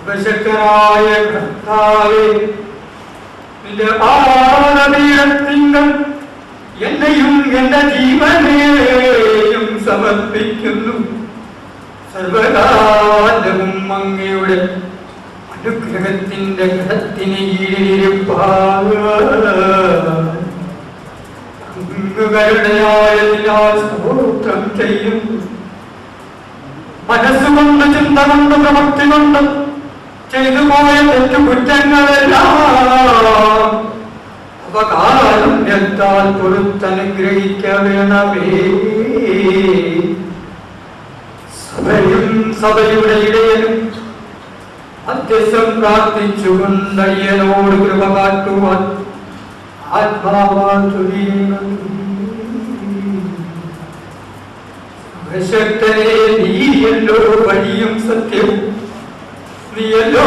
സർവശക്തനായ കർത്താവേ, നിന്റെ പാദപീഠത്തിങ്കൽ എന്നെയും എന്റെ ജീവനെയും സമർപ്പിക്കുന്നു. സർവകാലവും അങ്ങയുടെ അനുഗ്രഹത്തിന്റെ ഗ്രഹത്തിന് കീഴിലിരിപ്പാകരുടെയായതിനാൽ സ്തോത്രം ചെയ്യുന്നു. മനസ്സുകൊണ്ട്, ചിന്ത കൊണ്ട്, പ്രവൃത്തി കൊണ്ട് ചെയ്തു പോയ തെറ്റുകുറ്റങ്ങളെല്ലാം അവകാരുണ്യത്താൽ പൊറുത്തനുഗ്രഹിക്ക വേണമേ. സഭയും സഭയുടെ ഇടയനും മധ്യസ്ഥം പ്രാർത്ഥിച്ചുകൊണ്ട് അയ്യനോട് കൃപ കാട്ടുവാൻ ആത്മാവാൻ ശക്തനെ, നീയല്ലോ വഴിയും സത്യവും, നീയല്ലോ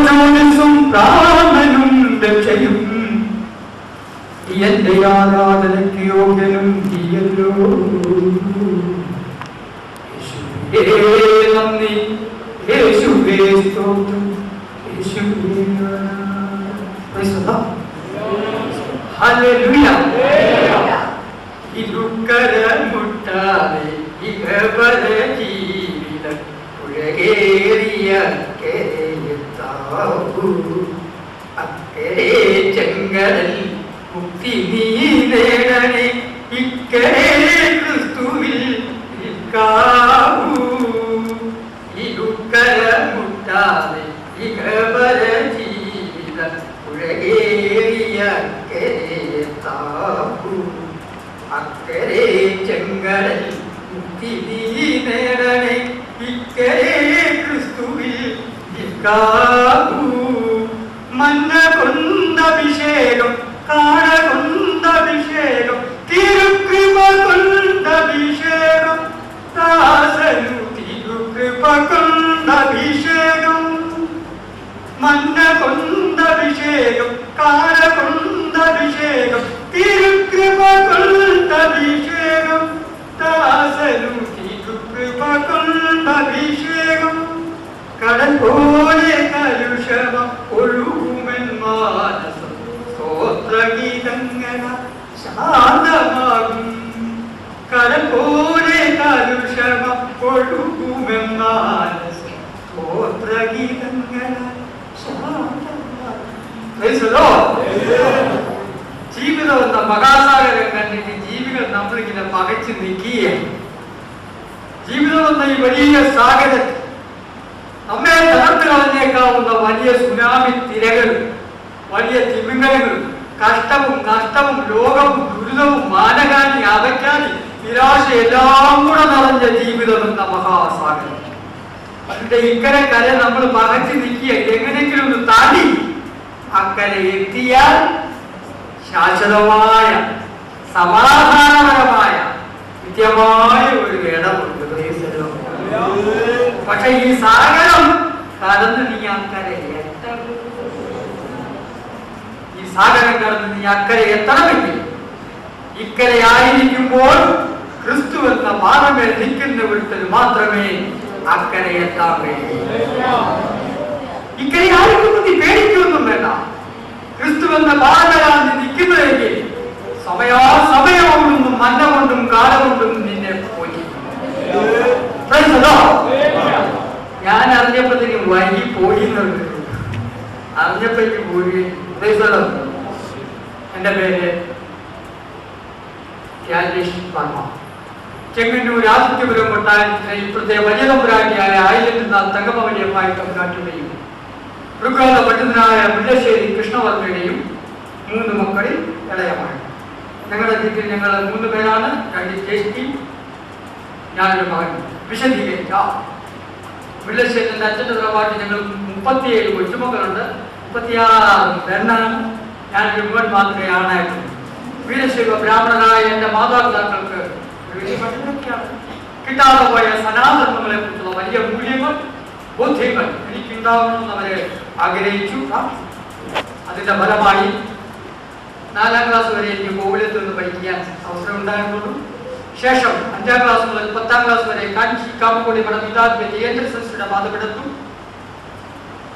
ജ്യോതിസും പ്രാണനും രക്ഷയും, എന്റെ ആരാധനയ്ക്ക് യോഗ്യനും നീയല്ലോ. നന്ദി യേശുവേ, സ്തോത്രം യേശുവേ. ഹല്ലേലൂയ. ഇരുക്കരമുട്ടാതെ ഇഹപര ജീവിതം ഉലകേറിയ അക്കരെ ചെങ്കടൽ മുക്തി നീ നേടണേ. ഇക്കരെ ക്രിസ്തുവിൽ നിൽക്കാവൂ. ഇരുക്കരമുട്ടാതെ ഇഹപര ജീവിതം ഉലകേറിയ അക്കരെ ചെങ്കടൽ മുക്തി നീ നേടണേ. ഇക്കരെ ക്രിസ്തുവിൽ നിൽക്കാവൂ. മന്ന കൊണ്ടഭിഷേകം, കാണ കൊണ്ടഭിഷേകം, തിരുകൃപ കൊണ്ടഭിഷേകം, ദാസനു തിരുകൃപ കൊണ്ടഭിഷേകം. മന്ന കൊണ്ടഭിഷേകം, കാണ കൊണ്ടഭിഷേകം, തിരുകൃപ കൊണ്ടഭിഷേകം, ദാസനു തിരുകൃപ കൊണ്ടഭിഷേകം. കടൽ പോലെ കലുഷമം ഒഴുകുമെൻ മാനസം, സ്തോത്രഗീതങ്ങൾ ശാന്തമാകും. കടൽ പോലെ കലുഷമം ഒഴുകുമെൻ മാനസം, സ്തോത്രഗീതങ്ങൾ ശാന്തമാകും. ജീവിതം എന്ന മഹാസാഗരം കണ്ടിട്ട് ജീവികൾ നമ്മളിങ്ങനെ പകച്ചു നിൽക്കുകയാണ്. ജീവിതം എന്ന ഈ വലിയ സാഗരത്തിൽ നമ്മെ തകർത്ത് കളഞ്ഞേക്കാവുന്ന വലിയ സുനാമി തിരകൾ, വലിയ തിമിംഗലങ്ങളും, കഷ്ടവും നഷ്ടവും രോഗവും ദുരിതവും മാനഹാനി അപഖ്യാതി നിരാശ എല്ലാം കൂടെ നിറഞ്ഞ ജീവിതം എന്ന മഹാസാഗരം. അതിന്റെ ഇക്കരെ കര നമ്മൾ പകച്ചു നിൽക്കുക, എങ്ങനെയെങ്കിലും ഒന്ന് താണ്ടി അക്കരെ എത്തിയാൽ ശാശ്വതമായ സമാധാനപരമായ നിത്യമായ ഒരു ഇടമുണ്ട്. പക്ഷെ ഈ സാഗരം കടന്ന് നീ അക്കരെ എത്തണം. ഈ സാഗരം കടന്ന് നീ അക്കരെ എത്തണമെങ്കിൽ ഇക്കരെ ആയിരിക്കുമ്പോൾ ക്രിസ്തു എന്ന പാറമേൽ നിൽക്കുന്നവിടത്തിൽ മാത്രമേ അക്കരെ എത്താൻ കഴിയൂ. ഇക്കരെ ആയിരിക്കുമ്പോൾ നീ പേടിക്കൊന്നും വേണ്ട. ക്രിസ്തു എന്ന പാറമേലാണ് നീ നിൽക്കുന്നതെങ്കിൽ സമയം കൊണ്ടും മന്ന കൊണ്ടും കാലം കൊണ്ടും നിന്നെ പോയി. ഞാൻ അറിഞ്ഞപ്പോഴത്തേക്കും വൈകി പോയി അറിഞ്ഞപ്പോഴേക്കും പോയി. എന്റെ പേര് രാജേഷ് വർമ്മ. ചെങ്ങന്നൂർ ആദിത്യപുരം കൊട്ടാരത്തിലെ ഇപ്പോഴത്തെ വലിയ തമ്പുരാട്ടിയായ ആയിരത്തിനാൾ തങ്കമവലിയമ്മായി തമ്പുരാട്ടിയുടെയും ഋഗ്വേദ പണ്ഡിതനായ മുല്ലശ്ശേരി കൃഷ്ണവർമ്മയുടെയും 3 മക്കളിൽ ഇളയമാണ്. ഞങ്ങളുടെ വീട്ടിൽ ഞങ്ങൾ 3 പേരാണ്. 2 ജ്യേഷ്ഠി, ഞാനൊരു മകൻ. വിശദീകരിക്കാം. മുല്ലശ്ശേരിന്റെ അച്ഛൻ്റെ തറവാട്ടിൽ ഞങ്ങൾ 37 കൊച്ചുമക്കളുണ്ട്. 36 പെണ്ണാണ്. ഞാനൊരു മകൻ മാത്രമേ ആണായിട്ടുള്ളൂ. വീരശൈവ ബ്രാഹ്മണനായ എൻ്റെ മാതാപിതാക്കൾക്ക് കിട്ടാതെ പോയ സനാതനങ്ങളെ കുറിച്ചുള്ള വലിയ മൂല്യങ്ങൾ, ബോധ്യങ്ങൾ എനിക്കുണ്ടാവണമെന്ന് അവരെ ആഗ്രഹിച്ചു. അതിന്റെ ഫലമായി 4ാം ക്ലാസ് വരെ എനിക്ക് കോവിലത്ത് നിന്ന് പഠിക്കാൻ അവസരം ഉണ്ടായിട്ടുള്ളൂ. ശേഷം 5ാം ക്ലാസ് മുതൽ 10ാം ക്ലാസ് വരെ കാഞ്ചി കാമക്കോടി മഠം വിദ്യാർത്ഥി ജയേന്ദ്ര സരസ്വതിയുടെ പാതപെടുത്തു.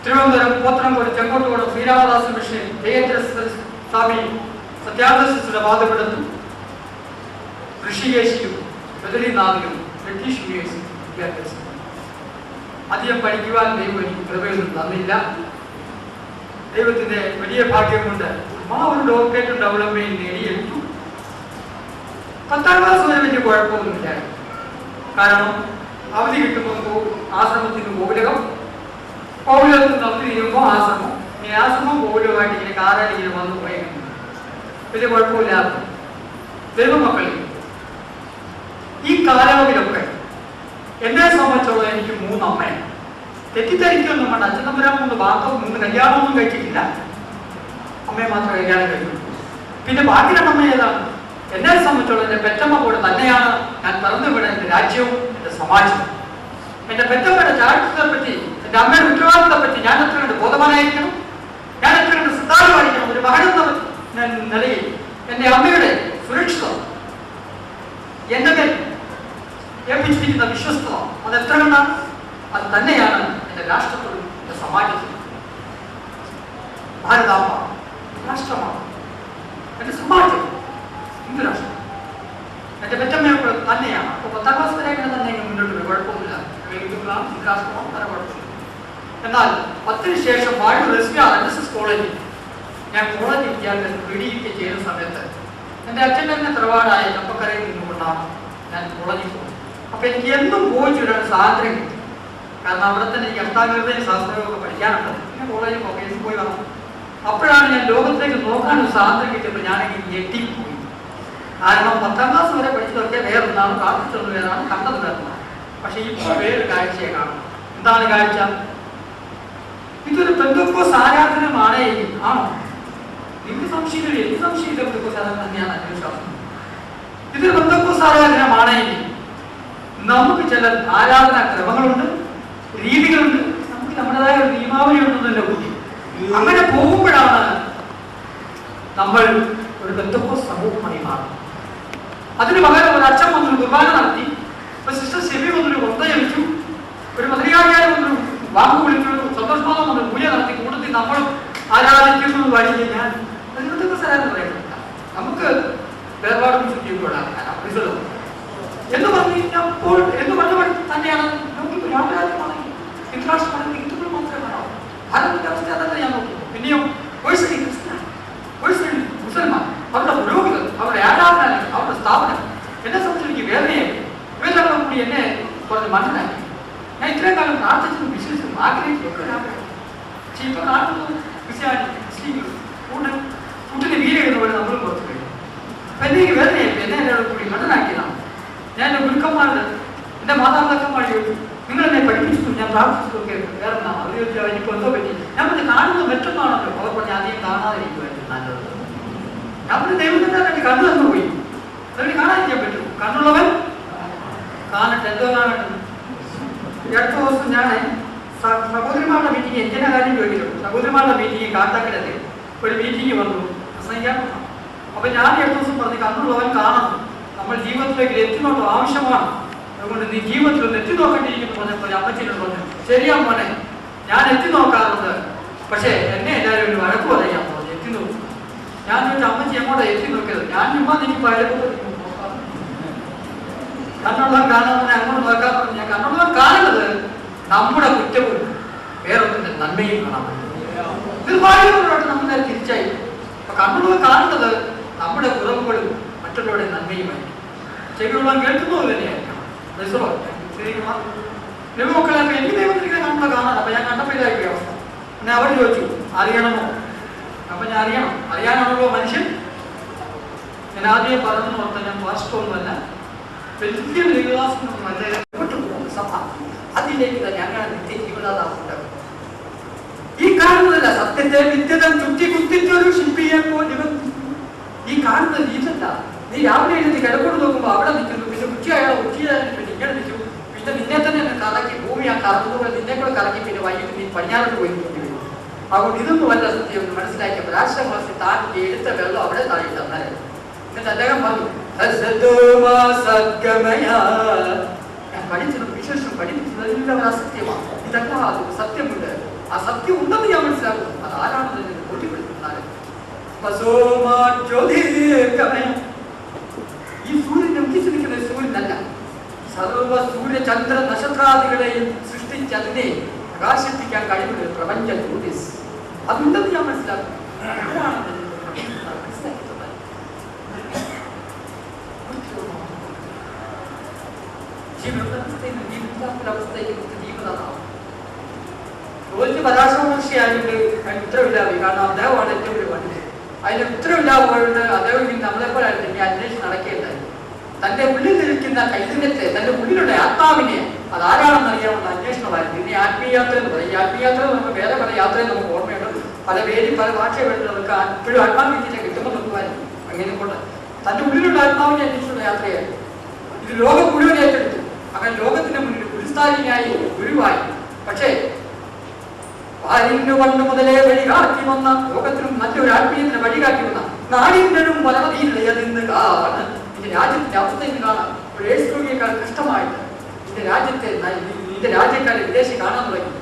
തിരുവനന്തപുരം പോത്തനംകോട് ചെങ്കോട്ടുകോട് ശ്രീരാമദാസ മിഷൻ ജയേന്ദ്ര സ്വാമി സത്യാനന്ദ സരസ്വതിയുടെ പാതപെടുത്തു. ഋഷികേശിലും ബദരിനാഥിലും ബ്രിട്ടീഷ് യൂണിവേഴ്സിറ്റി വിദ്യാഭ്യാസം. അധികം പഠിക്കുവാൻ ദൈവം എനിക്ക് കൃപയൊന്നും തന്നില്ല. ദൈവത്തിന്റെ വലിയ ഭാഗ്യം കൊണ്ട് ഒരു ഡോക്ടറേറ്റ് ഡെവലപ്മെന്റ് നേടിയെടുത്തു. 10ാം ക്ലാസ് വരെ വലിയ കുഴപ്പമൊന്നുമില്ല. കാരണം അവധി കിട്ടുമ്പോൾ ആശ്രമത്തിന് കോവിലകം, കോവിലകത്ത് നിന്ന് അവധി തീരുമ്പോൾ ആശ്രമം, ഇങ്ങനെ ആശ്രമം കോവിലകമായിട്ട് ഇങ്ങനെ കാറായിട്ട് ഇങ്ങനെ വന്നു പോയേക്കുന്നു. വലിയ കുഴപ്പമില്ലാത്ത ദൈവമക്കളിൽ ഈ കാലയളവിലൊക്കെ എന്നെ സംബന്ധിച്ചോളം എനിക്ക് 3 അമ്മയാണ്. തെറ്റിദ്ധരിക്കൊന്നും വേണ്ട. അച്ഛൻ തമ്പുരാൻ 3 ഭാഗം 3 കല്യാണമൊന്നും കഴിച്ചിട്ടില്ല. അമ്മയെ മാത്രമേ കല്യാണം കഴിക്കുള്ളൂ. പിന്നെ ബാക്കി 2 അമ്മ ഏതാണ്? എന്നെ സംബന്ധിച്ചോളം എൻ്റെ പെറ്റമ്മ കൂടെ തന്നെയാണ് ഞാൻ പിറന്നു വീണ എൻ്റെ രാജ്യവും എൻ്റെ സമാജവും. എൻ്റെ പെറ്റമ്മയുടെ ചാരിത്രത്തെ പറ്റി, എൻ്റെ അമ്മയുടെ ഉത്തരവാദിത്തത്തെ പറ്റി ഞാൻ എത്ര കണ്ട് ബോധവാനായിരിക്കണം, ഞാൻ എത്ര കണ്ട് ശ്രദ്ധാലുവായിരിക്കണം. ഒരു മകനെന്ന നിലയിൽ എൻ്റെ അമ്മയുടെ സുരക്ഷിതം, എൻ്റെ മേൽ ഏൽപ്പിച്ചിരിക്കുന്ന വിശ്വസ്തത, അത് എത്ര കണ്ടാണ്? അത് തന്നെയാണ് എൻ്റെ രാഷ്ട്രത്തോടും എൻ്റെ സമാജത്തിനും. ഭാരതാമ്മ രാഷ്ട്രമാണ്, എൻ്റെ സമാജം ഹിന്ദു രാഷ്ട്രം. എൻ്റെ പെറ്റമ്മയെ തന്നെയാണ്. അപ്പോൾ 10ാം ക്ലാസ് വരെ തന്നെ മുന്നോട്ട് പോയി, കുഴപ്പമൊന്നുമില്ല. രാഷ്ട്രമാണ്, പല കുഴപ്പമില്ല. എന്നാൽ 10ന് ശേഷം വാഴൂർ SVR കോളേജിൽ ഞാൻ കോളേജ് വിദ്യാഭ്യാസം PhD ചെയ്യുന്ന സമയത്ത് എൻ്റെ അച്ഛൻ്റെ തന്നെ തറവാടായ കപ്പക്കരയിൽ നിന്നുകൊണ്ടാണ് ഞാൻ കോളേജിൽ പോകുന്നത്. അപ്പൊ എനിക്ക് എന്നും പോയി ചുരാൻ സ്വാതന്ത്ര്യം കിട്ടി. കാരണം അവിടെ തന്നെ എനിക്ക് അഷ്ടാംഗതയും ശാസ്ത്രമൊക്കെ പഠിക്കാനുണ്ട്. പിന്നെ കോളേജിൽ പോയി വന്നു. അപ്പോഴാണ് ഞാൻ ലോകത്തേക്ക് നോക്കാനൊരു സ്വാതന്ത്ര്യം കിട്ടിയപ്പോൾ ഞാനെങ്കിൽ ഞെട്ടിപ്പോയി. കാരണം 10ാം ക്ലാസ് വരെ പഠിച്ചതൊക്കെ വേറൊന്നാണ്, പ്രാർത്ഥിച്ചത് വേറാണ്, കണ്ടത് വേറൊന്നാണ്. പക്ഷെ ഇപ്പോൾ വേറൊരു കാഴ്ചയെ കാണും. എന്താണ് കാഴ്ച? ഇതൊരു പെന്തക്കോസ്ത് ആരാധനമാണ് എങ്കിൽ ആണോ? നിങ്ങൾക്ക് സംശയമില്ല, എനിക്ക് സംശയമില്ല. പെന്തക്കോസ്ത് ആരാധന തന്നെയാണ് എൻ്റെ വിശ്വാസം. ഇതൊരു പെന്തക്കോസ്ത് ആരാധനമാണെങ്കിൽ നമുക്ക് ചില ആരാധനാ ക്രമങ്ങളുണ്ട്, രീതികളുണ്ട്, നമുക്ക് നമ്മുടേതായ ഒരു നിയമാവലി ഉണ്ടെന്നല്ല കൂടി. അങ്ങനെ പോകുമ്പോഴാണ് നമ്മൾ ഒരു പെന്തക്കോസ്ത് സമൂഹമായി മാറുന്നത്. അതിന് പകരം ഒരു അച്ഛൻ വന്നൊരു കുർബാന നടത്തി, ഒരു സിസ്റ്റർ ഷെബി വന്നൊരു കൊന്ത ജപിച്ചു, ഒരു മധുരികാചാര്യം വന്നൊരു വാക്ക് വിളിച്ചു, സന്തോഷമാനം വന്നൊരു പൂജ നടത്തി കൂട്ടത്തിൽ നമ്മളും ആരാധിക്കുന്നു വഴി ഞാൻ പെന്തക്കോസ്ത് പറയുന്നില്ല. നമുക്ക് വേർപാടും ശുദ്ധിയോടാണ് എന്ന് പറഞ്ഞു കഴിഞ്ഞപ്പോൾ എന്ന് പറഞ്ഞ തന്നെയാണ് നമുക്ക് രാമരാജ്യമാണെങ്കിൽ ഹിന്ദുരാഷ്ട്രമാണെങ്കിൽ ഹിന്ദുക്കൾ മാത്രമേ കാണാവൂ. ഭാരതത്തിന്റെ അവസ്ഥ അതല്ല ഞാൻ നോക്കി. പിന്നെയോ മുസൽമാൻ, അവരുടെ പുരോഹിതർ, അവരുടെ ആരാധനാലയം, അവരുടെ സ്ഥാപനം എന്നെ സംബന്ധിച്ച് എനിക്ക് വേദനയായി. ഇവരെല്ലാം കൂടി എന്നെ കുറച്ച് മനസ്സിലാക്കി. ഞാൻ ഇത്രയും കാലം പ്രാർത്ഥിച്ചതും വിശ്വസിച്ചതും ആഗ്രഹിച്ചതൊക്കെ പക്ഷെ ഇപ്പൊ കാണുന്നത് ക്രിസ്ത്യാനി, മുസ്ലിങ്ങൾ കൂട്ടിന് വീരെഴുന്ന പോലെ നമ്മളും പുറത്തു കഴിഞ്ഞു. അപ്പൊ എനിക്ക് വേദനയായി. എന്നെ എല്ലാവരും കൂടി മനസ്സിലാക്കിയതാണ്. ഞാൻ എൻ്റെ ഗുരുക്കന്മാരുടെ, എൻ്റെ മാതാപിതാക്കന്മാർ ചോദിച്ചു, നിങ്ങൾ എന്നെ പഠിപ്പിച്ചിട്ടും ഞാൻ പ്രാർത്ഥിച്ചതൊക്കെ വേറെ എന്നാണ്. അവർ ചോദിച്ചാൽ എനിക്ക് എന്തോ പറ്റി. ഞാൻ പറഞ്ഞ് കാണുന്നത് മറ്റൊന്നാണല്ലോ. അവർ പറഞ്ഞ് അധികം കാണാതിരിക്കുമായിരുന്നു നല്ലത്. ഞാൻ പറഞ്ഞ് ദൈവത്തിൻ്റെ വേണ്ടി കണ്ണു തന്നു പോയി. അതുകൊണ്ട് കാണാതിരിക്കാൻ പറ്റും. കണ്ണുള്ളവൻ കാണട്ടെ. എന്തോ കാണട്ടെ. അടുത്ത ദിവസം ഞാൻ സഹോദരിമാരുടെ മീറ്റിംഗ് എന്തിനാ കാര്യം ചോദിക്കുന്നു. സഹോദരിമാരുടെ മീറ്റിംഗ് കാട്ടാക്കലല്ലേ ഒരു മീറ്റിംഗ് വന്നു പ്രസംഗിക്കാൻ. അപ്പൊ ഞാൻ അടുത്ത ദിവസം പറഞ്ഞു കണ്ണുള്ളവൻ കാണണം, നമ്മൾ ജീവിതത്തിലേക്ക് എത്തിനോട്ടം ആവശ്യമാണ്, അതുകൊണ്ട് നീ ജീവിതത്തിൽ എത്തി നോക്കേണ്ടിയിരിക്കുന്നു പറഞ്ഞപ്പോൾ അമ്മച്ചിനോട് പറഞ്ഞു, ശരിയാ മോനെ ഞാൻ എത്തി നോക്കാറുണ്ട്, പക്ഷേ എന്നെ എല്ലാവരും ഒരു വഴക്ക് പറയാൻ പറഞ്ഞു എത്തി നോക്കും. ഞാൻ ചോദിച്ചു അമ്മച്ചി എങ്ങോട്ടാ എത്തി നോക്കിയത്? ഞാൻ ചുമ്മാ എനിക്ക് കണ്ണുള്ളവൻ കാണാൻ അങ്ങോട്ട് നോക്കാൻ പറഞ്ഞു. ഞാൻ കണ്ണുള്ളവൻ കാണുന്നത് നമ്മുടെ കുറ്റവും വേറൊന്നിന്റെ നന്മയും കാണാൻ പറ്റും. നിർഭാഗ്യപരമായിട്ട് നമ്മൾ തിരിച്ചായി. അപ്പൊ കണ്ണുള്ളവൻ കാണുന്നത് നമ്മുടെ കുറവുകളും മറ്റുള്ളവരുടെ നന്മയുമായിരിക്കും. ചെവിയുള്ളവൻ കേൾക്കുന്നത് തന്നെയായിരിക്കണം. മക്കളെ എനിക്ക് ദൈവത്തിനെ കണ്ടുള്ള കാണാൻ. അപ്പൊ ഞാൻ കണ്ടപ്പോൾ ഇതായിരിക്കും അവസ്ഥ. പിന്നെ അവർ ചോദിച്ചു അറിയണമോ? അപ്പൊ ഞാൻ അറിയാനാണല്ലോ മനുഷ്യൻ. ഞാൻ ആദ്യം പറഞ്ഞു ഓർത്താൽ ഞാൻ പാസ്റ്റൊന്നുമല്ല, വലിയ വികാസമൊന്നുമല്ല, സഭ അതിലേക്ക് തന്നെ അങ്ങനെ നിത്യജീവനാഥാവുണ്ട്. ഈ കാണുന്നതല്ല സത്യത്തെ നിത്യതം ചുറ്റി കുത്തിച്ചൊരു ശില്പിയെ പോലെ. ഈ കാണുന്നത് ഇതല്ല. നീ രാവിലെ എഴുതി കിടക്കൊണ്ട് നോക്കുമ്പോൾ അവിടെ നിൽക്കുന്നു, പിന്നെ ഉച്ചയായാലും ഇങ്ങനെ നിൽക്കും, പിന്നെ നിന്നെ തന്നെ കറക്കി ഭൂമി ആ കറങ്ങുമ്പോൾ നിന്നെ കൂടെ കറക്കി പിന്നെ വൈകിട്ട് നീ പടിഞ്ഞാറോട്ട് പോയി വരും. അതുകൊണ്ട് ഇതൊന്നും വല്ല സത്യം മനസ്സിലാക്കിയപ്പോൾ രാഷ്ട്രവാസി താൻ എടുത്ത വെള്ളം അവിടെ താഴെ തന്നാലും. എന്നിട്ട് അദ്ദേഹം പറഞ്ഞു പഠിച്ചത് വിശേഷം പഠിപ്പിച്ചത് എല്ലാവരും അസത്യമാണ്. ഇതല്ല സത്യമുണ്ട്. ആ സത്യം ഉണ്ടെന്ന് ഞാൻ മനസ്സിലാക്കുന്നു. അത് ആരാണെന്ന് ബോധ്യപ്പെടുത്തുന്നത് ഈ സൂര്യനെ ഉദിച്ചിരിക്കുന്ന സൂര്യനല്ല, സർവ സൂര്യ ചന്ദ്ര നക്ഷത്രാദികളെയും സൃഷ്ടിച്ച് അതിനെ പ്രകാശിപ്പിക്കാൻ കഴിവുള്ള പ്രപഞ്ച ജ്യോതിസ് അതുണ്ടെന്ന് ഞാൻ മനസ്സിലാക്കുന്നു. പരാശരമഹർഷിയായിട്ട് അതിന് ഉത്തരവില്ലാതെ, കാരണം അദ്ദേഹമാണ് ഏറ്റവും വലിയ പണ്ഡിതൻ. അതിന് ഉത്തരവില്ലാതെ അദ്ദേഹം നമ്മളെപ്പോഴായിരുന്നു ഇനി അന്വേഷിച്ച് നടക്കേണ്ടത്. തന്റെ ഉള്ളിലിരിക്കുന്ന ചൈതന്യത്തെ, തന്റെ ഉള്ളിലുള്ള ആത്മാവിനെ അത് ആരാണെന്ന് അറിയാവുന്ന അന്വേഷണമായിരുന്നു. ഇനി ആത്മീയാത്ര എന്ന് പറയും. ഈ ആത്മീയാത്ര നമുക്ക് വേറെ പല യാത്രയും നമുക്ക് ഓർമ്മയുണ്ട്. പല പേര് പല ഭാഷകളുണ്ട്. നമുക്ക് ഇപ്പോഴും ആത്മാവിനെ കിട്ടുമ്പോൾ നോക്കുവാനും അങ്ങനെ കൊണ്ട് തന്റെ ഉള്ളിലുള്ള ആത്മാവിനെ അന്വേഷിച്ചുള്ള യാത്രയായിരുന്നു. ഇത് ലോകം മുഴുവൻ ഏറ്റെടുത്തു. അങ്ങനെ ലോകത്തിന് മുന്നിൽ ഗുരുസ്ഥാനിയായി, ഗുരുവായി. പക്ഷേ പണ്ട് മുതലേ വഴികാട്ടി വന്ന, ലോകത്തിനും നല്ലൊരു ആത്മീയത്തിന് വഴികാട്ടി വന്ന നാടിനും വളർന്നതിന് കാണാൻ ഇതിന്റെ രാജ്യത്തിന്റെ അവസ്ഥ ഇന്ന് കാണാം. ഒരു ഏഷ്യേക്കാൾ കഷ്ടമായിട്ട് ഇതിന്റെ രാജ്യക്കാരെ വിദേശി കാണാൻ തുടങ്ങി.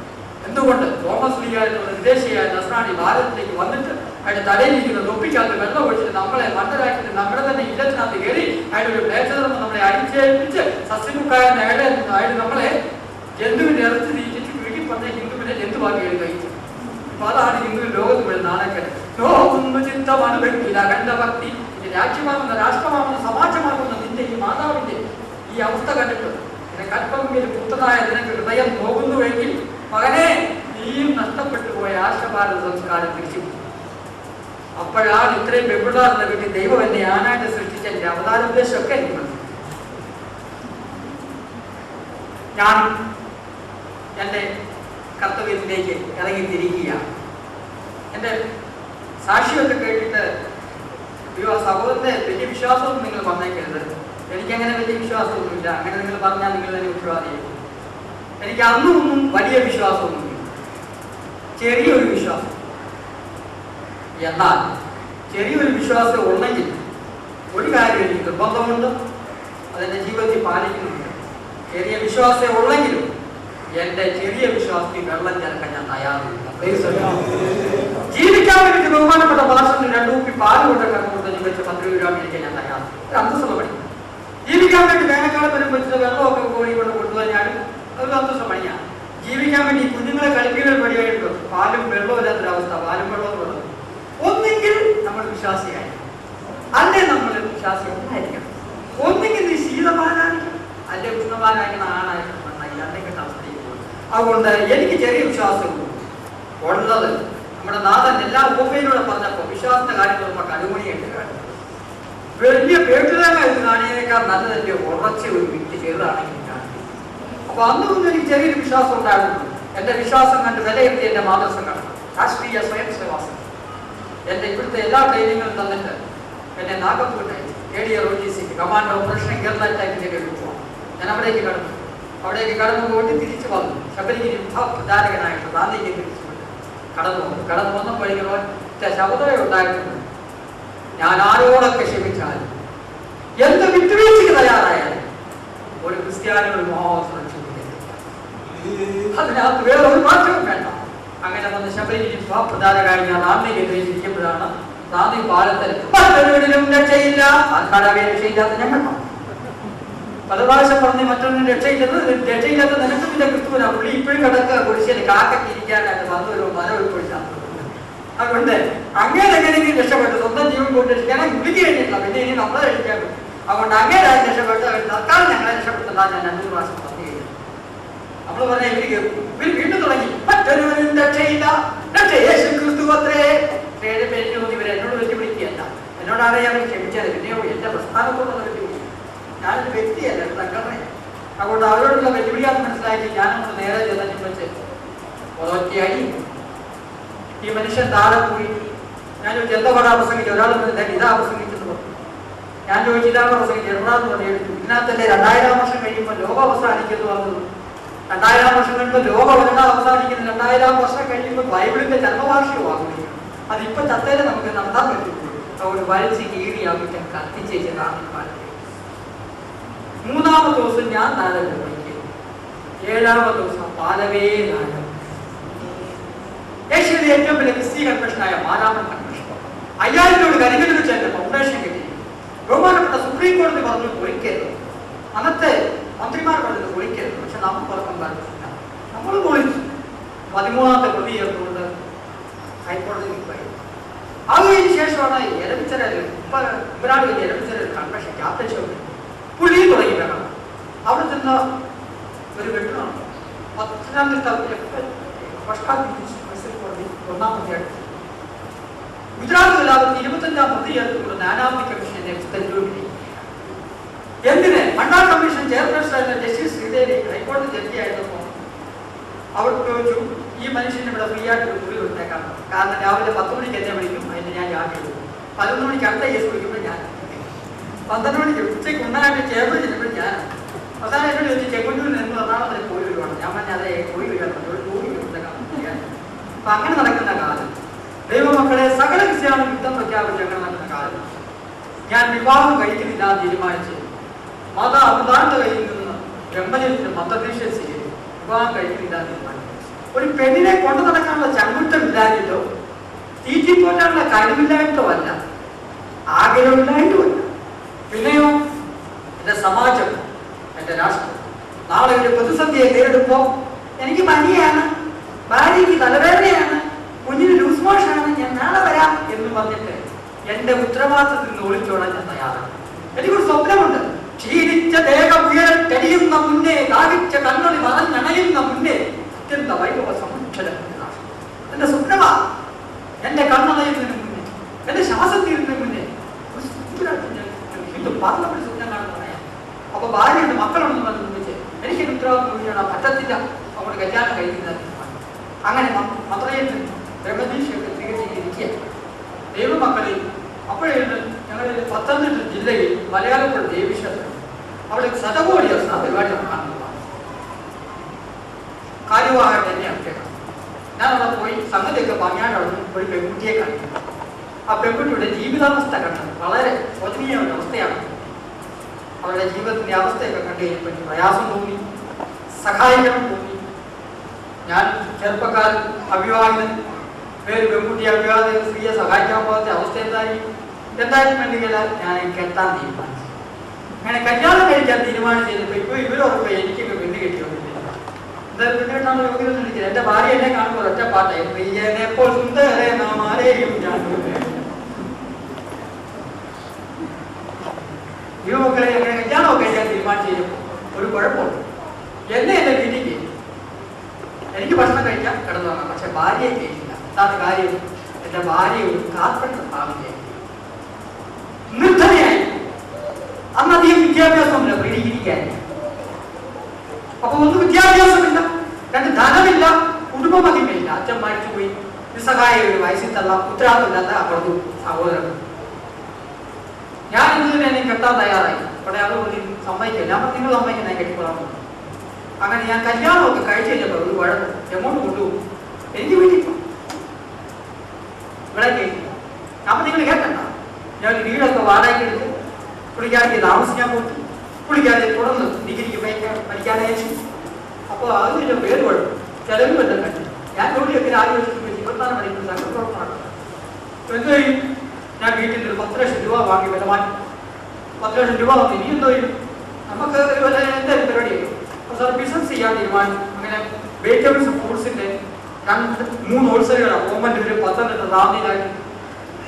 എന്തുകൊണ്ട്? തോമസ് ലീ ആയിട്ടുള്ള വിദേശിയായ നസ്രാണി ഭാരതത്തിലേക്ക് വന്നിട്ട് അയാളുടെ തലയിലിരിക്കുന്ന തൊപ്പിക്കകത്ത് വെള്ളം ഒഴിച്ചിട്ട് നമ്മളെ മണ്ടരാക്കിയിട്ട് നമ്മുടെ തന്നെ ഇല്ലത്തിനകത്ത് കയറി അയാളുടെ ഒരു ദേശധർമ്മം നമ്മളെ അടിച്ചേൽപ്പിച്ച് സസ്യമുക്കാരൻ അയാൾ നമ്മളെ ജന്തുവിന്റെ ഇറച്ചി തീറ്റിച്ച് വീട്ടിൽ പറഞ്ഞ ഹിന്ദുവിനെ ജന്തുവാക്കിയാണ് കഴിച്ചു. അപ്പൊ അതാണ് ഹിന്ദുവിൻ ലോകത്ത് വരുന്ന നാണക്കേട്. ലോകുന്നു ചിത്തം അനുഭവിക്കില്ല അഖണ്ഡ ഭക്തി. രാജ്യമാകുന്ന, രാഷ്ട്രമാകുന്ന, സമാജമാകുന്ന നിന്റെ ഈ മാതാവിന്റെ ഈ അവസ്ഥ കണ്ടിട്ട് കൽപ്പമെങ്കിൽ പുത്രനായ നിനക്ക് ഹൃദയം പോകുന്നുവെങ്കിൽ മകനെ, നീയും നഷ്ടപ്പെട്ടു പോയ ആശഭാരത സംസ്കാരം തിരിച്ചു. അപ്പോഴാണ് ഇത്രയും പെൺപിള്ളാറിനെ വീട്ടിൽ ദൈവം എന്നെ ആനായിട്ട് സൃഷ്ടിച്ച എന്റെ അവതാര ഉദ്ദേശമൊക്കെ എനിക്ക് മനസ്സിലായി. ഞാൻ എന്റെ കർത്തവ്യത്തിലേക്ക് ഇറങ്ങിത്തിരിക്കുകയാണ്. എന്റെ സാക്ഷിയൊക്കെ കേട്ടിട്ട് സഹോദരന്റെ വലിയ വിശ്വാസമൊന്നും നിങ്ങൾ പറഞ്ഞേക്കരുത്. എനിക്കങ്ങനെ വലിയ വിശ്വാസമൊന്നുമില്ല. അങ്ങനെ നിങ്ങൾ പറഞ്ഞാൽ നിങ്ങൾ തന്നെ ഉത്തരവാദിയായിരിക്കും. എനിക്ക് അന്നൊന്നും വലിയ വിശ്വാസമൊന്നുമില്ല, ചെറിയൊരു വിശ്വാസം. എന്നാൽ ചെറിയൊരു വിശ്വാസം ഉണ്ടെങ്കിൽ ഒരു കാര്യം എനിക്ക് നിർബന്ധമുണ്ട്, അതെന്റെ ജീവിതത്തിൽ പാലിക്കുന്നുണ്ട്. ചെറിയ വിശ്വാസം ഉള്ളെങ്കിലും എന്റെ ചെറിയ വിശ്വാസത്തിൽ വെള്ളം ചേർക്കാൻ ഞാൻ തയ്യാറില്ല. ജീവിക്കാൻ വേണ്ടി ബഹുമാനപ്പെട്ട ഭാഷയിൽ 2 കുപ്പി പാല് കൊണ്ടൊക്കെ വെച്ച് 10 രൂപ മേടിക്കാൻ ഞാൻ തയ്യാറ്. ഒരു അന്തസ്സുള്ള പണി. ജീവിക്കാൻ വേണ്ടി വേനൽക്കാലം വരും വെച്ചിട്ട് വെള്ളമൊക്കെ കോഴി കൊണ്ട് കൊണ്ടുവന്നാലും അതൊരു അന്തസ്സുള്ള പണിയാണ്. ജീവിക്കാൻ വേണ്ടി കുഞ്ഞുങ്ങളെ കളിപ്പിക്കുന്ന ഒരു പണിയായിട്ട് പാലും വെള്ളവും ഇല്ലാത്തൊരവസ്ഥ, പാലും വെള്ളവും ഉള്ളത്. ഒന്നെങ്കിൽ നമ്മൾ വിശ്വാസിയായി, അല്ലെ നമ്മൾ വിശ്വാസിയായിരിക്കണം. ഒന്നെങ്കിൽ നീ ശീതമാനായിരിക്കും, അല്ലെ ഉഷ്ണമാനായിരിക്കുന്ന ആണായിരിക്കണം. അല്ലെങ്കിൽ അവസ്ഥയിൽ പോകും. അതുകൊണ്ട് എനിക്ക് ചെറിയ വിശ്വാസമുള്ളൂ ഉള്ളത്. നമ്മുടെ നാഥൻ എല്ലാ ഉപമയിലൂടെ പറഞ്ഞപ്പോൾ വിശ്വാസത്തിന്റെ കാര്യത്തിൽ നമുക്ക് അനുമതിയുണ്ട്. വലിയ പേട്ടുകാരായിട്ട് കാണിയേക്കാൾ നല്ലതല്ലേ ഉറച്ച ഒരു വ്യക്തി ചെറുതാണെങ്കിൽ കാണും. അപ്പൊ അന്നൊന്നും എനിക്ക് ചെറിയൊരു വിശ്വാസം ഉണ്ടായിരുന്നു. എന്റെ വിശ്വാസം കണ്ട് വിലയിരുത്തി എന്റെ മാതൃസംഘടന രാഷ്ട്രീയ സ്വയം സേവാസം എന്റെ ഇവിടുത്തെ എല്ലാ ട്രെയിനിങ്ങും തന്നിട്ട് എന്നെ നാഗപ്പൂരിനെ ADR OGC കമാൻഡർ ഓപ്പറേഷൻ കേരളായിട്ടേക്ക് പോവാം. ഞാൻ അവിടേക്ക് കടന്നു. അവിടേക്ക് കടന്നു പോയിട്ട് തിരിച്ചു വന്നു. ശബരിഗിരി പ്രധാരകനായിട്ട് ഗാന്ധിക്ക് തിരിച്ചു കടന്നു വന്നപ്പോഴേക്കും ഒറ്റ ശബ്ദമേ ഉണ്ടായിട്ടുണ്ട്. ഞാൻ ആരോടൊക്കെ ക്ഷമിച്ചാലും, എന്ത് വിട്ടുവീഴ്ചയ്ക്ക് തയ്യാറായാലും ഒരു ക്രിസ്ത്യാനികൾ മഹാസുരക്ഷിതരില്ല. അതിനകത്ത് വേറെ ഒരു മാറ്റവും വേണ്ട. അങ്ങനെ വന്ന് ശബരിഗിരി പ്രധാനകാരി ഞാൻ നാന്ദിക്കെതിരെ ഇരിക്കുമ്പോഴാണ് നാന്ദി പാലത്തിൽ മറ്റൊരുവിനും രക്ഷയില്ല, ആത്മാരാവേ രക്ഷയില്ലാത്ത ഞങ്ങൾ പല പ്രാവശ്യം പറഞ്ഞ് മറ്റൊന്നും രക്ഷയില്ലാത്ത നിനക്കിന്റെ ക്രിസ്തുവിനാ. പുള്ളി ഇപ്പോഴും കിടക്കുക കുടിശ്ശേരി കാക്കയ്ക്ക് ഇരിക്കാനായിട്ട് വന്നൊരു മരം ഇപ്പോഴില്ല. അതുകൊണ്ട് അങ്ങനെ എങ്ങനെയെങ്കിലും രക്ഷപ്പെട്ടു സ്വന്തം ജീവൻ കൊണ്ട് രക്ഷിക്കാൻ പുള്ളിക്ക് കഴിഞ്ഞിട്ടില്ല. പിന്നെ ഇനി നമ്മളെ രക്ഷിക്കാൻ പറ്റും. അതുകൊണ്ട് അങ്ങനെ രക്ഷപ്പെട്ട് തൽക്കാലം ഞങ്ങളെ രക്ഷപ്പെടുത്താൻ ഞാൻ 2 പ്രാവശ്യം പറഞ്ഞു കഴിഞ്ഞു. നമ്മൾ പറഞ്ഞ ഇവർ വീണ്ടും തുടങ്ങി മറ്റൊരുവനും രക്ഷയില്ല, രക്ഷ യേശു ക്രിസ്തു അത്രേ. 7 പേര് തോന്നി ഇവർ എന്നോട് വെല്ലുവിളിക്കുകയല്ല. എന്നോടാണ് ഞാൻ ക്ഷമിച്ചത്. പിന്നെയോ എന്റെ പ്രസ്ഥാനത്തോടുള്ള വെല്ലുവിളി. ഞാനൊരു വ്യക്തിയല്ല, ഒരു സംഘടനയാണ്. അതുകൊണ്ട് അവരോടുള്ള വെല്ലുവിളിയാന്ന് മനസ്സിലാക്കി ഞാനൊന്ന് നേരെ ചെന്നു വെച്ച് ഒറ്റയായി ഈ മനുഷ്യൻ താഴെ പോയി. ഞാൻ ചോദിച്ചു എന്താ പാടാ പ്രസംഗിച്ചു? ഒരാൾ ഇതാ പ്രസംഗിച്ചെന്ന് പറഞ്ഞു. ഞാൻ ചോദിച്ചു ഇതാണ് പ്രസംഗിച്ചത് എവിടാന്ന് പറഞ്ഞു. ഇതിനകത്തല്ലേ 2000 വർഷം കഴിയുമ്പോൾ ലോകം അവസാനിക്കുന്നു പറഞ്ഞത്. 2000 വർഷം കഴിയുമ്പോൾ ലോകം എല്ലാം അവസാനിക്കുന്നു. 2000 വർഷം കഴിയുമ്പോൾ ബൈബിളിന്റെ ജന്മവാർഷികമാകുന്നു. അതിപ്പോ ചത്തയില് നമുക്ക് നടത്താൻ പറ്റും. അതുകൊണ്ട് വലിച്ച് കീറിയാവിട്ട് കത്തിച്ചേച്ച് കാണിക്കാൻ മൂന്നാമത്തെ ദിവസം ഞാൻ 4 മണിക്ക്, 7ാമത്തെ ദിവസം പാലവേ 4. ഏഷ്യയിലെ ഏറ്റവും വലിയ ക്രിസ്തീയ കൺവെൻഷനായ മാരാമൺ കൺവെൻഷൻ 5000 കരികല്ല് വെച്ച് എന്റെ ഫൗണ്ടേഷൻ കിട്ടി. ബഹുമാനപ്പെട്ട സുപ്രീം കോടതി പറഞ്ഞു പൊളിക്കരുത്. അന്നത്തെ മന്ത്രിമാർ പറഞ്ഞത് പൊളിക്കരുത്. പക്ഷെ നമുക്ക് പുറക്കാൻ പറ്റില്ല. നമ്മൾ പൊളിച്ചു. 13ാമത്തെ പ്രതി ചേർത്തുകൊണ്ട് ഹൈക്കോടതി പോയി. അതിന് ശേഷമാണ് എലവിച്ചര ഇവരാണ് എലവിച്ചര കൺവെൻഷൻ ക്യാപ്റ്റൻ ഷോപ്പ് പുള്ളി തുടങ്ങി വേണം. അവിടെ ചെന്ന ഒരു വെട്ടമാണ് പത്തനാംതിട്ട കോടതി 1ാം പ്രതിയായിട്ട് ഗുജറാത്ത് കലാപത്തിൽ 25ാം പ്രതി ചേർത്തുകൊണ്ട് നാനാമതി കമ്മീഷന്റെ തെരഞ്ഞെടുപ്പിൽ എന്തിന് മണ്ടാർ കമ്മീഷൻ ചെയർപേഴ്സൺ ജസ്റ്റിസ് ശ്രീദേവി ഹൈക്കോടതി ജഡ്ജിയായിരുന്നപ്പോൾ അവർക്ക് ചോദിച്ചു, ഈ മനുഷ്യനെ ഇവിടെ ഫ്രീ ആയിട്ട് ഒരു കുറി കൊടുത്തേക്കാം. കാരണം രാവിലെ 10 മണിക്ക് എന്നെ വിളിക്കും, അതിന് ഞാൻ ജാമ്യം എടുക്കും. 11 മണിക്ക് അടുത്ത കേസ് വിളിക്കുമ്പോൾ ഞാൻ 12 മണിക്ക് ഉച്ചയ്ക്ക് ഉണ്ടായിട്ട് ചേർന്ന് ചെല്ലുമ്പോൾ ഞാൻ അവസാനം എന്നോട് ചോദിച്ചു, ചെങ്ങന്നൂരിൽ നിന്ന് എറണാകുളത്തിൽ പോയി വരുവാണ്. ഞാൻ പറഞ്ഞ അതെ പോയി വരികയാണ്, ഒരു ടൂർ കൊടുത്തേക്കാം. അപ്പൊ അങ്ങനെ നടക്കുന്ന കാലം, ദൈവമക്കളെ സകല ക്രിസ്ത്യാനും യുദ്ധം പ്രഖ്യാപിച്ച് അങ്ങനെ നടക്കുന്ന കാലം ഞാൻ വിവാഹം കഴിക്കുന്നില്ല തീരുമാനിച്ച് മാതാ അമൃതാന്റെ കയ്യിൽ നിന്ന് ബ്രഹ്മചര്യത്തിന് മതദീക്ഷ സ്വീകരിച്ചു. വിവാഹം കഴിക്കുന്നില്ല തീരുമാനിച്ചു. ഒരു പെണ്ണിനെ കൊണ്ടു നടക്കാനുള്ള ചങ്കുറ്റം ഇല്ലാഞ്ഞിട്ടോ തീറ്റിപ്പോറ്റാനുള്ള കഴിവില്ലായിട്ടോ അല്ല, ആഗ്രഹമില്ലായിട്ടുമല്ല. പിന്നെയോ എന്റെ സമാജം, എന്റെ രാഷ്ട്രം നാളെ ഒരു പ്രതിസന്ധിയെ നേരിടുമ്പോ എനിക്ക് പനിയാണ്, ഭാര്യയ്ക്ക് തലവേദനയാണ്, കുഞ്ഞിന് ലൂസ് മോഷനാണ്, ഞാൻ നാളെ വരാം എന്ന് പറഞ്ഞിട്ട് എന്റെ ഉത്തരവാദിത്തത്തിൽ നിന്ന് ഒളിച്ചോടാൻ ഞാൻ തയ്യാറാണ്. എനിക്കൊരു സ്വപ്നമുണ്ട്. ക്ഷീണിച്ച ദേഹം ഉയരട്ടരിയുന്ന മുന്നേ, ദാഹിച്ച കണ്ണൊളി മറഞ്ഞണയുന്ന മുന്നേ അത്യന്ത വൈഭവ സമുച്ചരം എന്റെ സ്വപ്നമാ. എന്റെ കണ്ണണയുന്നതിന് മുന്നേ, എന്റെ ശ്വാസം തീരുന്നതിന് മുന്നേ പാർലമെന്റ് സ്വപ്നം കാണുന്ന പറയാം. അപ്പൊ ഭാര്യയുണ്ട്, മക്കളുണ്ടെന്ന് പറഞ്ഞ് എനിക്കൊരു ഉത്തരവാദിത്തം പറ്റത്തില്ല, അങ്ങോട്ട് കല്യാണം കഴിക്കുന്ന അങ്ങനെ മത്രയിൽ ബ്രഹ്മദീക്ഷയൊക്കെ സ്വീകരിച്ചിരിക്കുക ദൈവമക്കളിൽ. അപ്പോഴേ ഞങ്ങൾ പത്തനംതിട്ട ജില്ലയിൽ മലയാളപ്പുഴ ദേവീക്ഷേത്രം, അവിടെ ശതകോടി ദിവസം പരിപാടി കാണുന്നതാണ്. കാര്യവാഹമായിട്ട് എന്നെ അഭിഷേകം. ഞാൻ അവിടെ പോയി സംഗതിയൊക്കെ പറഞ്ഞാൽ അവിടെ ഒരു പെൺകുട്ടിയെ കണ്ടു. ആ പെൺകുട്ടിയുടെ ജീവിതാവസ്ഥ കണ്ടത് വളരെ ശോചനീയ ഒരു അവസ്ഥയാണ്. അവരുടെ ജീവിതത്തിന്റെ അവസ്ഥയൊക്കെ കണ്ടു കഴിഞ്ഞപ്പോൾ എനിക്ക് പ്രയാസം തോന്നി, സഹായിക്കണം തോന്നി. ഞാൻ ചെറുപ്പക്കാരൻ, അവിവാഹിതൻ, പേര് പെൺകുട്ടി അവിവാഹിത സ്ത്രീയെ സഹായിക്കാൻ പോകാത്ത അവസ്ഥ എന്തായാലും വേണ്ടിയില്ല. ഞാൻ കെട്ടാൻ തീരുമാനിച്ചു. അങ്ങനെ കല്യാണം കഴിക്കാൻ തീരുമാനിച്ചപ്പോൾ ഇപ്പൊ ഇവരൊക്കെ എനിക്കൊക്കെ പെണ്ണ് കെട്ടിയോണ്ടില്ല. എന്തായാലും പെണ്ണ് കെട്ടാനുള്ള യോഗ്യത ഇരിക്കുന്നത്. എന്റെ ഭാര്യ എന്നെ കാണുമ്പോൾ ഒറ്റ പാട്ടായി, പ്രിയനെപ്പോൾ സുന്ദരനാമാരെയും ഞാൻ യുവമക്കളെ അങ്ങനെ കല്യാണമൊക്കെ കഴിക്കാൻ തീരുമാനിച്ചു. ഒരു കുഴപ്പമുണ്ട്, എന്നെ എന്റെ വീട്ടിലേക്ക് എനിക്ക് ഭക്ഷണം കഴിക്കാൻ കിടന്നു വാങ്ങാം, പക്ഷെ ഭാര്യയെ കഴിക്കില്ല. അതാണ് കാര്യം. എന്റെ ഭാര്യ ഒരു കാർപ്പറ്റർ ഫാമിലിയായി നിർദ്ധനയായി. അന്നധികം വിദ്യാഭ്യാസമില്ല, പ്രീഡിക്കാൻ. അപ്പൊ ഒന്ന് വിദ്യാഭ്യാസമില്ല, 2 ധനമില്ല, കുടുംബമതിമില്ല. അച്ഛൻ മരിച്ചുപോയി, നിസ്സഹായ ഒരു വയസ്സിൽ തള്ളാം, ഉത്തരവാദിത്തമില്ലാത്ത അപ്പുറത്തു സഹോദരൻ. ഞാൻ ഇന്ന് എന്നെ കെട്ടാൻ തയ്യാറായി. അവിടെ അത് സമ്മതിക്കില്ല. അപ്പൊ നിങ്ങൾ സമ്മതിക്കുന്ന കെട്ടിക്കൊള്ളാൻ. അങ്ങനെ ഞാൻ കല്യാണമൊക്കെ കഴിച്ചു കഴിഞ്ഞപ്പോൾ ഒരു വഴക്കും എങ്ങോട്ട് കൊണ്ടുപോകും, എനിക്ക് വീട്ടിൽ ഇവിടെ കേട്ടില്ല. അപ്പൊ നിങ്ങൾ കേട്ടണ്ട, ഞാൻ വീടൊക്കെ വാടകയ്ക്ക് എടുത്ത് പുള്ളിക്കാരേക്ക് താമസിക്കാൻ പോയി. പുള്ളിക്കാരെ തുടർന്ന് ഡിഗ്രിക്ക് പഠിക്കാതെ അയച്ചു. അപ്പോൾ അതിൻ്റെ പേര് കുഴപ്പം ചെലവ് വല്ലതും കണ്ടു. ഞാൻ ജോലിയൊക്കെ ആലോചിച്ചു 24 മണിക്കൂർ സംഘപ്രവർത്തനമാണ്. എന്ത് ചെയ്യും? ഞാൻ വീട്ടിൽ നിന്ന് 10 ലക്ഷം രൂപ വാങ്ങി വില മാറ്റി. 10 ലക്ഷം രൂപ വന്നു. ഇനി എന്തോ ചെയ്യും? നമുക്ക് എന്തായാലും പരിപാടിയായി സാർ ബിസിനസ് ചെയ്യാൻ തീരുമാനിച്ചു. അങ്ങനെ വെജിറ്റബിൾസ് ഫ്രൂട്ട്സിന്റെ 2-3 ഹോൾസെയിലുകളാണ്. ഗവൺമെന്റ് പത്തനംതിട്ട റാന്നിയിലാക്കി,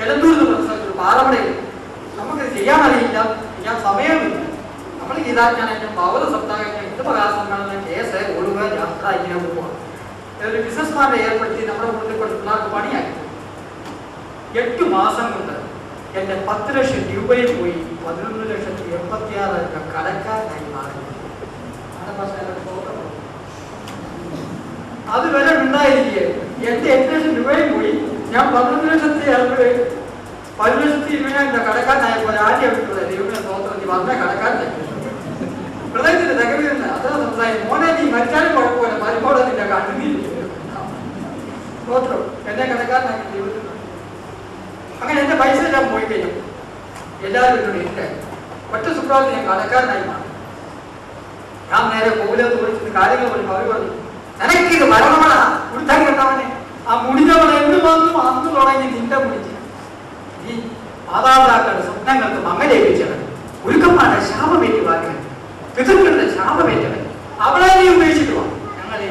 എലന്തൂർ സ്ഥലത്ത് പാറമടയിൽ. നമുക്കിത് ചെയ്യാൻ അറിയില്ല, ചെയ്യാൻ സമയമില്ല. നമ്മൾ ചെയ്താൽ ഞാൻ എൻ്റെ ഭവന സപ്താഹം ഹിന്ദുപ്രകാശം കാണുന്ന കേസ് ഒടുക യാത്ര ഇങ്ങനെ പോവുകയാണ്. ഒരു ബിസിനസ്മാനെ ഏർപ്പെടുത്തി നമ്മുടെ കൂടുതൽ പിള്ളേർക്ക് പണിയാക്കി. 8 മാസം കൊണ്ട് എൻ്റെ 10 ലക്ഷം രൂപയിൽ പോയി 11,86,000 കടക്കാരനായി മാറി. അത് വരെ ഉണ്ടായിരിക്കുകയായിരുന്നു. എന്റെ 8 ലക്ഷം രൂപയും പോയി ഞാൻ 11,20,000 കടക്കാരനായപ്പോൾ ആദ്യം വിട്ടുള്ളത് ദൈവമേ സ്തോത്രം, വന്ന കടക്കാരൻ ഹൃദയത്തിന്റെ തകരുന്ന അത്ര സംസാരിക്കും. മോനെ നീ മരിച്ചാലും കുഴപ്പമില്ല, മരുമോടെ നിന്റെ കണ്ണുനീര് സ്തോത്രം എന്നെ കടക്കാരനാക്കി ദൈവത്തിൽ. അങ്ങനെ എന്റെ പൈസ എല്ലാം പോയി കഴിഞ്ഞു. എല്ലാവരും എന്നോട് ഇല്ല. ഒറ്റ സുപ്രഭാതത്തിൽ ഞാൻ കടക്കാരനായി മാറി. ഞാൻ നേരെ കോവിലത്ത് വിളിച്ചിട്ട് കാര്യങ്ങൾ പറയുമ്പോൾ അവർ പറഞ്ഞു, നിനക്കിത് മരണമണ ഉടുത്താൻ കേട്ടവനെ ആ മുടിഞ്ഞവൾ എന്ന് വന്നു അന്ന് തുടങ്ങി നിന്റെ മുടിച്ച് ഈ മാതാപിതാക്കളുടെ സ്വപ്നങ്ങൾക്ക് മങ്ങലേൽപ്പിച്ചവൻ, ഉരുക്കന്മാരുടെ ശാപമേറ്റുവാങ്ങവൻ, പിതൃക്കളുടെ ശാപമേറ്റവൻ, അവളെ നീ ഉപേക്ഷിക്കുക, ഞങ്ങളെ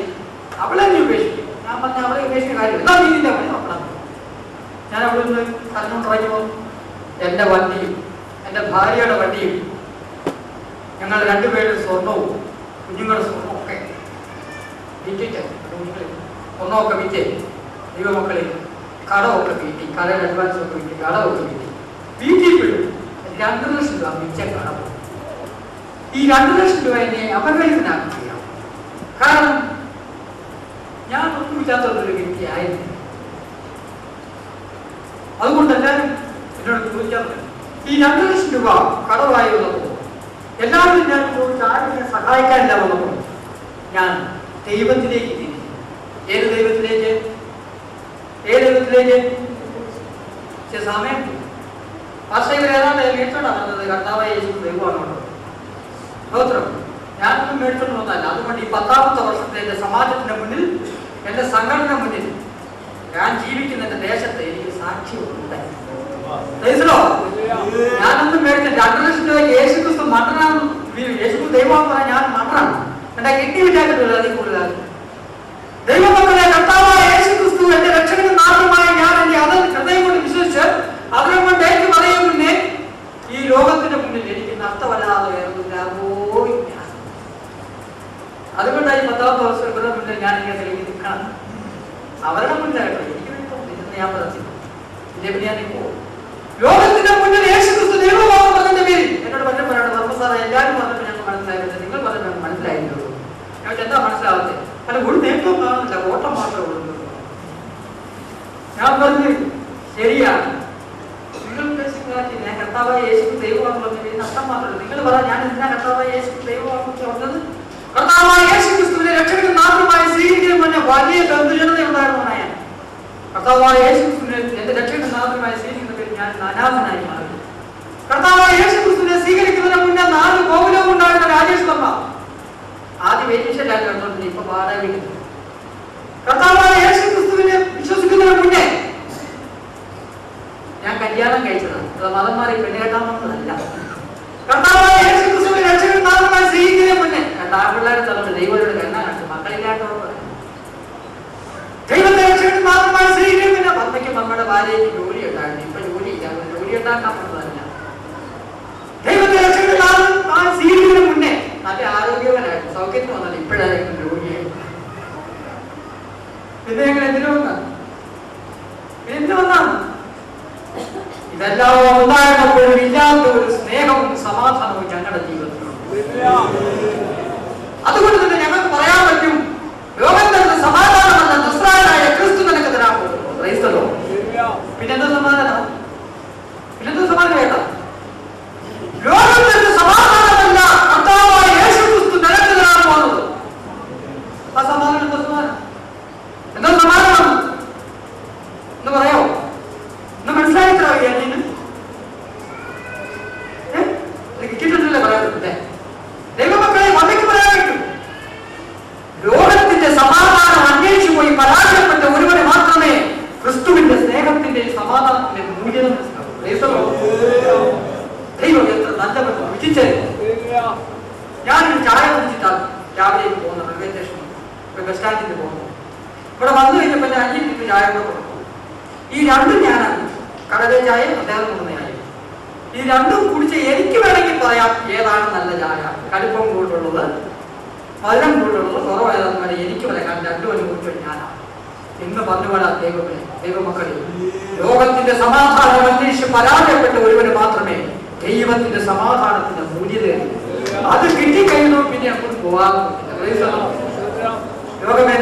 അവളെ നീ ഉപേക്ഷിക്കും. ഞാൻ പറഞ്ഞ അവളെ ഉപേക്ഷിക്കുന്ന കാര്യം എന്താ നീ നിന്റെ പണി നോക്കണം. ഞാൻ അവിടെ നിന്ന് കരഞ്ഞുകൊണ്ടിറങ്ങി വന്നു. എൻ്റെ വണ്ടിയും എൻ്റെ ഭാര്യയുടെ വണ്ടിയും ഞങ്ങൾ രണ്ടുപേരും സ്വർണവും കുഞ്ഞുങ്ങളുടെ സ്വർണവും ഒക്കെ വിറ്റിട്ട് സ്വർണ്ണമൊക്കെ വിറ്റ് ദൈവമക്കളിൽ കടമൊക്കെ വീട്ടി, കടയുടെ അഡ്വാൻസ് ഒക്കെ വീട്ടി, കടമൊക്കെ വീട്ടി വീട്ടിൽപ്പെടും 2 ലക്ഷം രൂപ മിച്ച കടം. ഈ 2 ലക്ഷം രൂപ എന്നെ അപകടത്തിനാക്കുക. കാരണം ഞാൻ ഒന്നുമില്ലാത്തൊരു വ്യക്തിയായിരുന്നു. അതുകൊണ്ട് എല്ലാവരും എന്നോട് ചോദിക്കാറുണ്ട്, ഈ 2 ലക്ഷം രൂപ കടമായി വന്നപ്പോൾ എല്ലാവരും ഞാൻ ചോദിച്ചു ആരും സഹായിക്കാനില്ല വന്നപ്പോൾ ഞാൻ ദൈവത്തിലേക്ക് തിരിച്ചു. ഏത് ദൈവത്തിലേക്ക്? സമയം പക്ഷേ ഇവർ ഏതാണ്ട് മേടിച്ചോണ്ടാണ് വന്നത്. കർത്താവായ യേശു ദൈവമാണ്. സ്തോത്രം. ഞാനൊന്നും മേടിച്ചോണ്ട് വന്നതല്ല. അതുകൊണ്ട് ഈ 10ാമത്തെ വർഷത്തെ എൻ്റെ സമാജത്തിന്റെ മുന്നിൽ, എൻ്റെ സംഘടന മുന്നിൽ, ഞാൻ ജീവിക്കുന്ന എൻ്റെ ദേശത്ത് എനിക്ക് സാക്ഷ്യമുണ്ട്. ഞാനൊന്നും മേടിച്ച 2 ലക്ഷം രൂപയ്ക്ക് യേശുക്രിസ്തു മണ്ടനാണ്, യേശുക്രിസ്തു ദൈവമാണെന്ന് പറയാൻ ഞാൻ മണ്ടനാണ്. എന്നെ കെട്ടി വിചാരിച്ചിട്ടില്ല. അതിൽ കൂടുതലാണ് ദൈവമക്കളെ, കർത്താവായ യേശുക്രിസ്തു എന്റെ രക്ഷകനും നാഥനുമായ ഞാൻ എന്റെ ഹൃദയം കൊണ്ട് വിശ്വസിച്ച് അതിനെ കൊണ്ട് ഏറ്റു പറയും മുന്നേ ഈ ലോകത്തിന്റെ മുന്നിൽ എനിക്ക് നഷ്ടമല്ലാതെ വേറൊന്നില്ല. അതുകൊണ്ടായി 10ാമത്തെ വർഷം ഇവരുടെ മുന്നിൽ ഞാൻ ഇങ്ങനെ തെളിഞ്ഞ് നിൽക്കണം. അവരുടെ മുന്നിലായിട്ടോ എനിക്ക് ഞാൻ പറഞ്ഞു ഇതേപറ്റി ഞാൻ പോകും. ലോകത്തിന്റെ മുന്നിൽ യേശുക്രിസ്തു ദൈവമാണെന്ന് പറഞ്ഞതിന്റെ പേരിൽ എന്നോട് പറ്റും പറയണം. സാറേ എല്ലാവരും പറഞ്ഞപ്പോൾ ഞങ്ങൾക്ക് മനസ്സിലായില്ല, നിങ്ങൾ പറഞ്ഞപ്പോൾ മനസ്സിലായില്ലോ. ഞങ്ങൾക്ക് എന്താ മനസ്സിലാവാത്തത്? അല്ല, ഒരു നേട്ടവും കാണുന്നില്ല, ഓട്ടം മാത്രമേ ഉള്ളൂ. ഞാൻ പറഞ്ഞു ശരിയാണ്, നിങ്ങൾ ഉദ്ദേശിക്കുന്ന ഞാൻ കർത്താവായ യേശു ദൈവമാണെന്ന് പറഞ്ഞ നഷ്ടം മാത്രമല്ല. നിങ്ങൾ പറ, ഞാൻ എന്തിനാ കർത്താവായ യേശു ദൈവമാണെന്ന് പറഞ്ഞത്? കർത്താവായ യേശു ക്രിസ്തുവിനെ രക്ഷകനും നാഥനുമായി സ്വീകരിക്കുന്നതിന് മുന്നേ വലിയ ബന്ധുജനത ഉണ്ടായിരുന്നതാണ് ഞാൻ. കർത്താവായ യേശു ക്രിസ്തുവിനെ എന്റെ രക്ഷകനും നാഥനുമായി സ്വീകരിക്കുന്ന പേര് ഞാൻ അനാഥനായി മാറി. കർത്താവായ യേശു ക്രിസ്തുവിനെ സ്വീകരിക്കുന്നതിന് മുന്നേ 4 ഗോകുലവും ഉണ്ടായിരുന്ന രാജേഷ് വർമ്മ ആദ്യം വേദിച്ചല്ലാതെ കണ്ടോണ്ടില്ല, ഇപ്പൊ പാടാൻ വേണ്ടി. കർത്താവായ യേശു ക്രിസ്തുവിനെ വിശ്വസിക്കുന്നതിന് മുന്നേ ഞാൻ കല്യാണം കഴിച്ചതാണ്. അത് മതം മാറി പെണ്ണുകെട്ടാൻ വന്നതല്ല. കർത്താവായ യേശു ക്രിസ്തുവിനെ രക്ഷകനും നാഥനുമായി സ്വീകരിക്കുന്നതിന് മുന്നേ 2 ആൺപിള്ളേരെ തലമുറ ദൈവത്തോട് കണ്ണ കാണിച്ചു, മക്കളില്ലാത്തവർ ദൈവത്തെ രക്ഷകനും നാഥനുമായി സ്വീകരിക്കുന്നതിന് മുന്നേ പത്മയ്ക്കും നമ്മുടെ ഭാര്യയ്ക്ക് ജോലി ഉണ്ടായിരുന്നു. ഇപ്പൊ ജോലിയില്ല, ജോലി ഉണ്ടാക്കാൻ പറ്റുന്നതല്ല. ദൈവത്തെ രക്ഷകനും നാഥനുമായി സ്വീകരിക്കുന്നതിന് മുന്നേ നല്ല ആരോഗ്യവനായിരുന്നു, സൗഖ്യത്തിന് വന്നത്. ഇപ്പോഴായിരുന്നു രോഗിയായി. പിന്നെ ഞങ്ങൾ എന്തിനു വന്നാണ്? ഇതെല്ലാം ഉണ്ടായിരുന്നപ്പോഴും ഇല്ലാത്ത ഒരു സ്നേഹവും സമാധാനവും ഞങ്ങളുടെ ജീവിതത്തിലുണ്ട്. അതുകൊണ്ട് തന്നെ ഞങ്ങൾക്ക് പറയാൻ പറ്റും, ലോകത്തിന്റെ സമാധാനമല്ല നസ്രായനായ ക്രിസ്തു നിനക്ക് തരാൻ പോകുന്നു. ക്രൈസ്തവോ പിന്നെന്താ സമാധാനം? പിന്നെന്താ സമാധാനം കേട്ടാ? ലോകത്തിന്റെ സമാധാനമല്ല കർത്താവായ യേശു ക്രിസ്തു നിനക്ക് തരാൻ പോകുന്നത്. ആ സമാധാനം എന്താ? സമാധാനം എന്താ? സമാധാനം എന്ന് പറയാമോ? ഒന്ന് മനസ്സിലായിട്ടോ? കിട്ടിയിട്ടില്ലേ പറയാൻ പറ്റേ? ദൈവമക്കളെ വന്നേക്ക് പറയാൻ പറ്റും. ലോകത്തിന്റെ സമാധാനം അന്വേഷിച്ചു പോയി പരാജയപ്പെട്ട ഒരുവനെ മാത്രമേ ക്രിസ്തുവിന്റെ സ്നേഹത്തിന്റെ സമാധാനത്തിന്റെ മൂല്യം മനസ്സിലാവൂ. ദൈവം എത്ര നല്ലവെന്ന് വിധിച്ചത്. ഞാനൊരു ചായ കുടിച്ചിട്ടാണ് രാവിലേക്ക് പോകുന്നത്. റെയിൽവേ സ്റ്റേഷനിൽ ബസ് സ്റ്റാൻഡിൽ പോകുന്നു. ഇവിടെ വന്നു കഴിഞ്ഞപ്പോൾ 5 മിനിറ്റ് ചായ കൂടെ കൊടുക്കും. ഈ 2ഉം ഞാനാണ്. കടലെ ചായ, അദ്ദേഹം കൊണ്ടുവന്ന ചായ. ഈ 2ഉം കുടിച്ച് എനിക്ക് വേണമെങ്കിൽ പറയാം ഏതാണ് നല്ല ചായ, കടുപ്പം കൂടുതലുള്ളത്, മധുരം കൂടുതലുള്ളത്, കുറവായതെന്ന് വരെ എനിക്ക് പറയാം. കാരണം 2ഉം അനുഭവിച്ചത് ഞാനാണ്. എന്ന് പറഞ്ഞുപോലാ ദൈവമക്കളെ, ലോകത്തിന്റെ സമാധാനം അന്വേഷിച്ച് പരാജയപ്പെട്ട ഒരുവന് മാത്രമേ ദൈവത്തിന്റെ സമാധാനത്തിന്റെ മൂല്യത. അത് കിട്ടിക്കഴിയുന്നു പിന്നെ അങ്ങോട്ട് പോകാൻ ലോകമേ